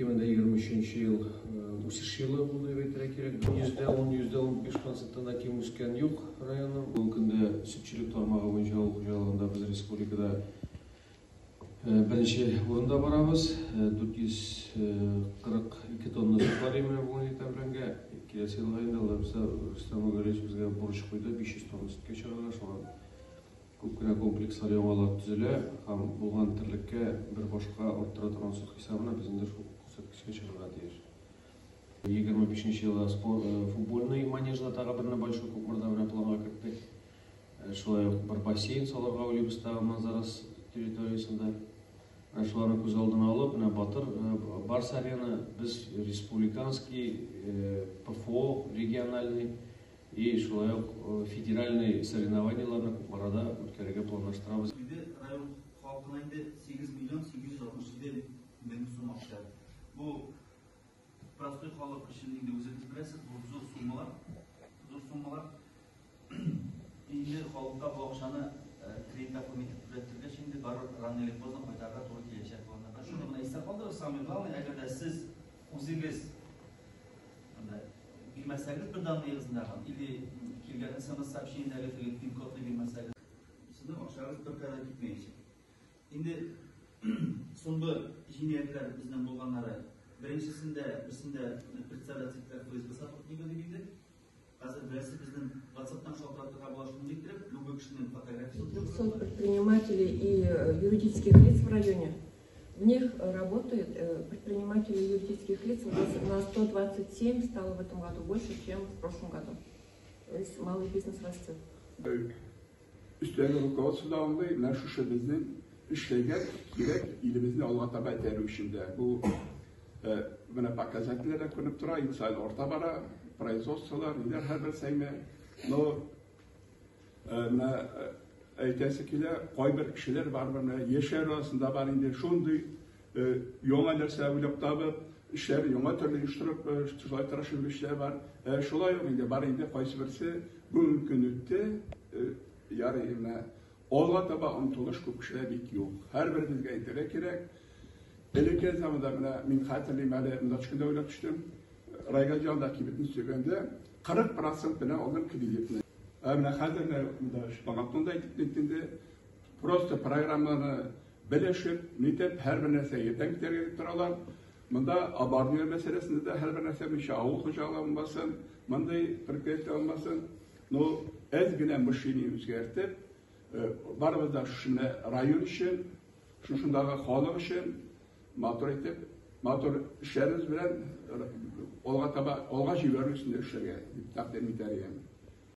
2023 yıl өсіш жылы болды деп айтар керек. %10-15%-тан кем өскен жоқ районы. Бұл күнде сүтшілік тармағы бойынша ауыл қожалығында біз республикада бірінші орында барамыз. 442 тонна сүт бар еміне бүгін етемренге. Келесі жылға айында Рустам Өңіреч бізге бұрыш қойды 500 тонна сүтке шығарға. Соған көпкіре комплекслар оңалап түзілі. Бұлған тірлікке бір бошқа орттыра тұрған сүт хисабына біздіңдер сүткішке шығырға дейір. 25 жылы футбольный манежда тағы біріне большой көкмұрда планға кірттік. Шолай бір бассейн соларға Олибістағы Манзарас территориясында. Шоларны көз алдына алып, Батыр Барс арена біз республиканский, ПФО региональный и шолай федеральный соревнованияларны арада өткеріге планлаштырамыз. Район халқына 8 миллион 867 мың сом ақша. Бұл простой халық үшін өзіңіз білесіз, бұл зор суммалар. Енді халыққа бұл ақшаны кредитқа көмектеп түлеттірге şimdi бар рано или поздно қайтарға туры келешек болғанда. Шunu бұна естер қалдыры, самый главный, әгерде сіз өзіңіз bilmezseniz bir damla yazınlardan ili kilgen sana сообщение әлетілген пин-кодты bilmezseniz сіздің ақшаңыз бір қайда кетмейші. Енді соңғы жинияттар біздің болғанлары біріншісінде представительдер ФСБ сатып негізі қазір біресі біздің WhatsApp-тан шалтыратыға болашын жектіріп, любой кішінің фотографиясы. 200 предпринимателей и юридических лиц в районе. В них работают предприниматели юридических лиц на 127 стало в этом году больше, чем в прошлом году. То есть малый бизнес растет. Üstelik rukovatsızlığında şu şebizin işleyen gerek ilimizin Allah'a tabi ederim şimdi. Bu bana pakazatlara konup duran insan orta bara, производстволар, iler her bir sayma. No, bana aytesikile koy bir kişiler var bana yeşer arasında var indi. Şundu yona derse bilip tabi işler yona türlü iştirip şulay tıraşın işler var. Şulay yok indi var indi koysu birisi bu mümkünlükte yarı olga tabi umtuluş köp kişiler bik yok. Her birimizge aytara kerek. Eleke zamanında min hatırlayayım hali müdaçkında öyle düştüm. Raygacan'daki bütün söylediğinde 40% bile onun kreditini. Ama hazırda müdaçkında ayttıklarında prosto programlarını birleşip nitep her bir nesne yetenekler getirtiyorlar. Bunda abartıyor meselesinde de her bir nesne bir şey ağıl hocalığı olmasın, bunda prikretli olmasın. No ezginen bu şeyini özgertip, barımızda şuna rayon için, şundaki halk için motor etip, motor işlerimiz bilen olga jiberlik üstünde işlerge takdim ederim.